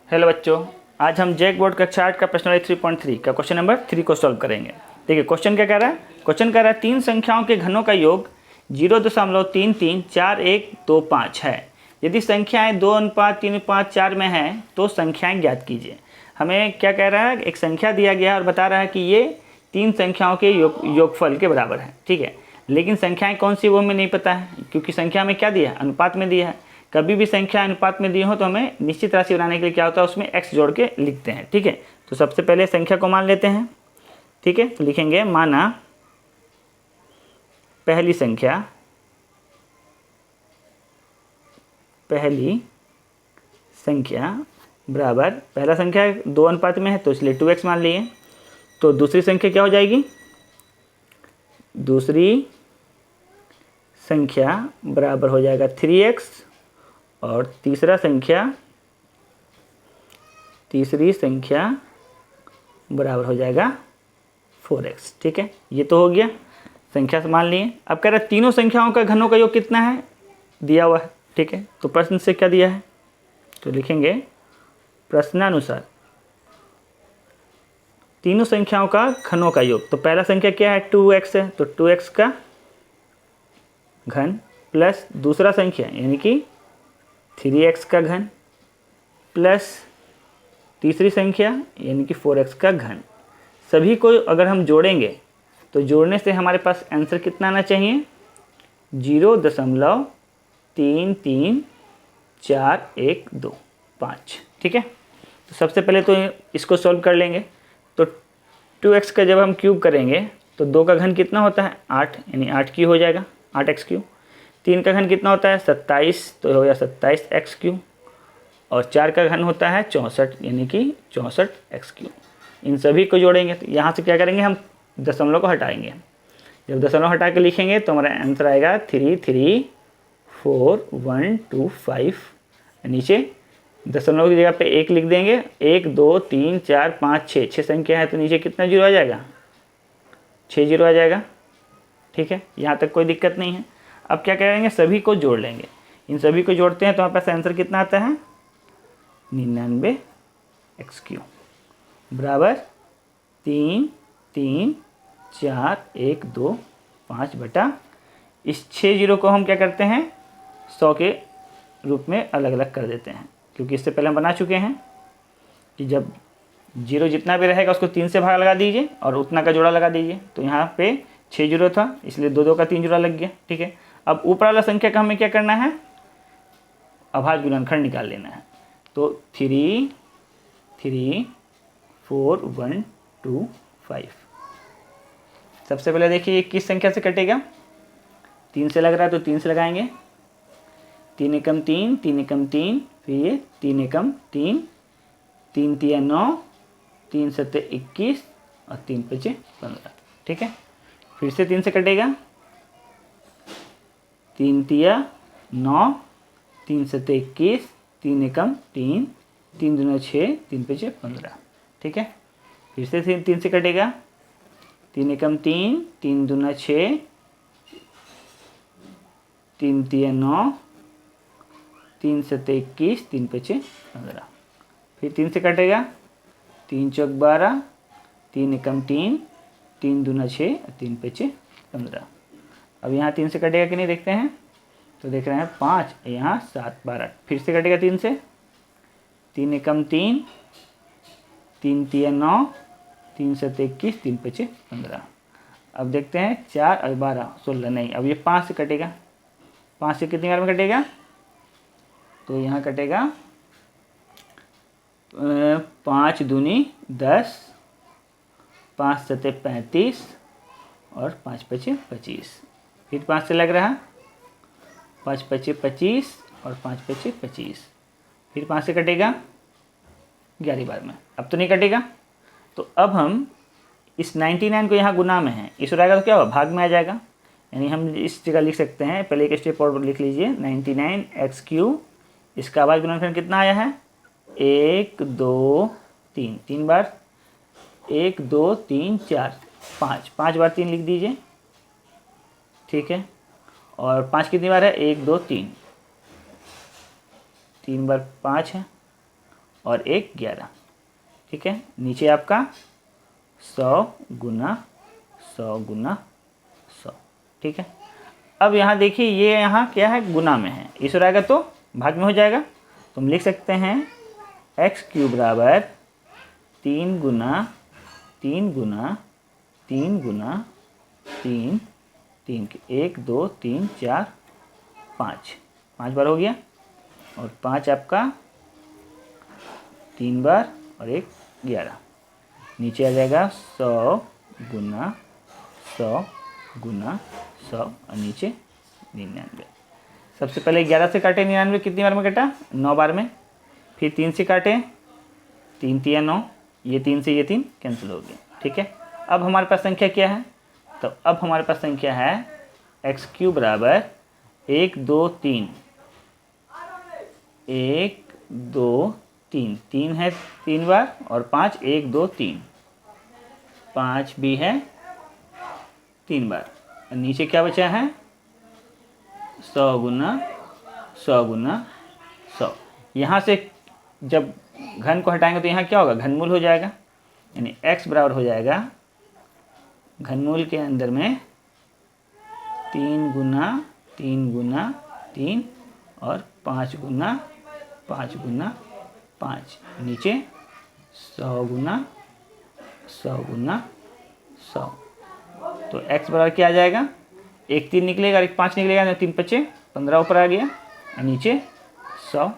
Hello बच्चों, आज हम जैक बोर्ड कक्षा 8 का प्रश्न नंबर 3.3 का क्वेश्चन नंबर 3 को सॉल्व करेंगे। देखिए क्वेश्चन क्या कह रहा है। क्वेश्चन कह रहा है तीन संख्याओं के घनों का योग 0.334125 है। यदि संख्याएं 2:3:4 में हैं तो संख्याएं ज्ञात कीजिए। हमें क्या कह रहा है, एक संख्या दिया गया है और बता रहा है कि ये तीन संख्याओं के योगफल के बराबर है। ठीक है, लेकिन संख्याएं कौन सी वो हमें नहीं पता है, क्योंकि संख्या में क्या दिया है, अनुपात में दिया है। कभी भी संख्या अनुपात में दी हो तो हमें निश्चित राशि बनाने के लिए क्या होता है, उसमें x जोड़ के लिखते हैं। ठीक है, तो सबसे पहले संख्या को मान लेते हैं। ठीक है, तो लिखेंगे माना पहली संख्या बराबर, पहला संख्या 2 अनुपात में है तो इसलिए 2x मान लिए। तो दूसरी संख्या क्या हो जाएगी, दूसरी संख्या बराबर हो जाएगा 3x और तीसरी संख्या बराबर हो जाएगा 4x। ठीक है, ये तो हो गया, संख्या से मान लिए। अब कह रहा है तीनों संख्याओं का घनों का योग कितना है, दिया हुआ है। ठीक है, तो प्रश्न से क्या दिया है, तो लिखेंगे प्रश्नानुसार तीनों संख्याओं का घनों का योग। तो पहला संख्या क्या है, 2x है, तो 2x का घन प्लस दूसरा संख्या यानी कि 3x का घन प्लस तीसरी संख्या यानी कि 4x का घन। सभी को अगर हम जोड़ेंगे तो जोड़ने से हमारे पास आंसर कितना आना चाहिए, 0.33412 ठीक है, तो सबसे पहले तो इसको सॉल्व कर लेंगे। तो 2x का जब हम क्यूब करेंगे तो 2 का घन कितना होता है, 8, यानी 8 क्यूब हो जाएगा, 8x क्यूब। 3 का घन कितना होता है, 27, तो हो गया 27x क्यूब। और 4 का घन होता है 64, यानी कि 64x क्यूब। इन सभी को जोड़ेंगे तो यहाँ से क्या करेंगे, हम दशमलव को हटाएंगे। जब दशमलव हटा के लिखेंगे तो हमारा आंसर आएगा 334125। नीचे दशमलव की जगह पे 1 लिख देंगे, 1 2 3 4 5 6, 6 संख्या है तो नीचे कितना जीरो आ जाएगा, 6 जीरो आ जाएगा। ठीक है, यहाँ तक कोई दिक्कत नहीं है। अब क्या करेंगे, सभी को जोड़ लेंगे। इन सभी को जोड़ते हैं तो हमारे पास आंसर कितना आता है, 99x क्यूब बराबर 3 3 4 1 2 5 बटा, इस 6 जीरो को हम क्या करते हैं 100 के रूप में अलग अलग कर देते हैं, क्योंकि इससे पहले हम बना चुके हैं कि जब जीरो जितना भी रहेगा उसको 3 से भाग लगा दीजिए और उतना का जोड़ा लगा दीजिए। तो यहाँ पे 6 जीरो था इसलिए 2 2 का 3 जोड़ा लग गया। ठीक है, अब ऊपर वाला संख्या का हमें क्या करना है, अभाज्य गुणनखंड निकाल लेना है। तो 3 3 4 1 2 5। सबसे पहले देखिए किस संख्या से कटेगा, 3 से लग रहा है तो 3 से लगाएंगे, 3 एकम 3, 3 एकम 3, फिर ये 3 एकम 3, 3 तिया 9, 3 सत्ते 21 और 3 पचे 15। ठीक है, फिर से 3 से कटेगा, 3 तिया 9, 3 सत्ते 21, 3 एकम 3, 3 दूना 6, 3 पचे 15। ठीक है, फिर से 3 से कटेगा, 3 एकम 3, 3 दूना 6, 3 तिया 9, 3 सत्ते 21, 3 पचे 15। फिर 3 से कटेगा, 3 चौक 12, 3 एकम 3, 3 दूना 6, 3 पचे 15। अब यहाँ 3 से कटेगा कि नहीं देखते हैं, तो देख रहे हैं 5, यहाँ 7 12। फिर से कटेगा 3 से, 3 एकम 3, 3 तिया 9, 3 सत्ते 21, 3 पचे 15। अब देखते हैं 4 और 12 16 नहीं, अब ये 5 से कटेगा। 5 से कितनी बार में कटेगा, तो यहाँ कटेगा 5 दूनी 10, 5 सत्ते 35 और 5 पचे 25। फिर 5 से लग रहा, 5 पचे 25 और 5 पचे 25। फिर 5 से कटेगा 11 बार में, अब तो नहीं कटेगा। तो अब हम इस 99 को यहाँ गुना में है, इस रहेगा तो क्या होगा, भाग में आ जाएगा। यानी हम इस जगह लिख सकते हैं, पहले एक स्टेप और लिख लीजिए, 99x क्यूब। इसका अभाज्य गुणनखंड कितना आया है, 1 2 3, 3 बार, 1 2 3 4 5, 5 बार 3 लिख दीजिए। ठीक है, और 5 कितनी बार है, 1 2 3, 3 बार 5 है, और 1 11। ठीक है, नीचे आपका 100 गुना 100 गुना 100। ठीक है, अब यहाँ देखिए ये यहाँ क्या है, गुना में है, इस ओर आएगा तो भाग में हो जाएगा। तो हम लिख सकते हैं x³ बराबर 3 गुना 3 गुना 3 गुना 3 3 के 1 2 3 4 5 बार हो गया, और 5 आपका 3 बार और 1 11। नीचे आ जाएगा 100 गुना 100 गुना 100 और नीचे 99। सबसे पहले 11 से काटे 99, कितनी बार में कटा, 9 बार में। फिर 3 से काटे, 3 3 9, ये 3 से ये 3 कैंसिल हो गया। ठीक है, अब हमारे पास संख्या क्या है, तो अब हमारे पास संख्या है x³ बराबर 1 2 3 1 2 3 3 है 3 बार, और 5 1 2 3 5 भी है 3 बार। और नीचे क्या बचा है, 100 गुना 100 गुना 100। यहाँ से जब घन को हटाएंगे तो यहाँ क्या होगा, घनमूल हो जाएगा, यानी x बराबर हो जाएगा घनमूल के अंदर में 3 गुना 3 गुना 3 और 5 गुना 5 गुना 5, नीचे 100 गुना 100 गुना 100। तो x बराबर क्या आ जाएगा, 1 3 निकलेगा और 1 5 निकलेगा, 3 5 15 ऊपर आ गया, और नीचे 100।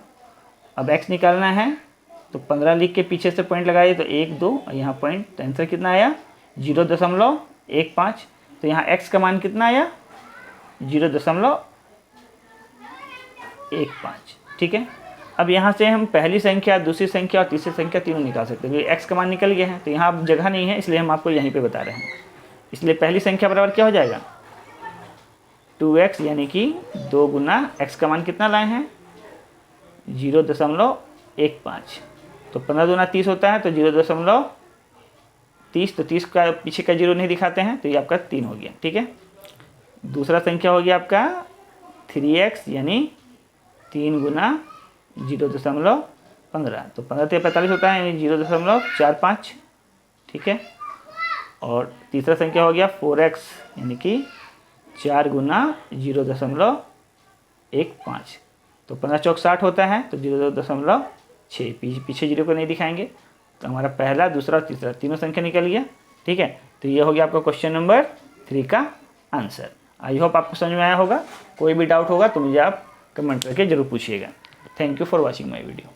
अब x निकालना है तो 15 लिख के पीछे से पॉइंट लगाइए, तो 1 2 और यहाँ पॉइंट, आंसर कितना आया 0.15। तो यहाँ x का मान कितना आया 0.15। ठीक है, अब यहाँ से हम पहली संख्या, दूसरी संख्या और तीसरी संख्या तीनों निकाल सकते हैं, क्योंकि x का मान निकल गया है। तो यहाँ अब जगह नहीं है, इसलिए हम आपको यहीं पे बता रहे हैं। इसलिए पहली संख्या बराबर क्या हो जाएगा 2x, यानी कि 2 गुना x का मान कितना लाए हैं 0.15। तो 15 दूना 30 होता है, तो 0.30, तो 30 का पीछे का 0 नहीं दिखाते हैं, तो ये आपका 3 हो गया। ठीक है, दूसरा संख्या हो गया आपका 3x, यानी 3 गुना 0.15, तो 15 से 45 होता है, यानी 0.45। ठीक है, और तीसरा संख्या हो गया 4x, यानी कि 4 गुना 0.15, तो 15 चौक 60 होता है, तो 0.6, पीछे 0 को नहीं दिखाएंगे। तो हमारा पहला, दूसरा और तीसरा तीनों संख्या निकल गया। ठीक है, तो ये हो गया आपका क्वेश्चन नंबर 3 का आंसर। आई होप आपको समझ में आया होगा। कोई भी डाउट होगा तो मुझे आप कमेंट करके जरूर पूछिएगा। Thank you for watching my video.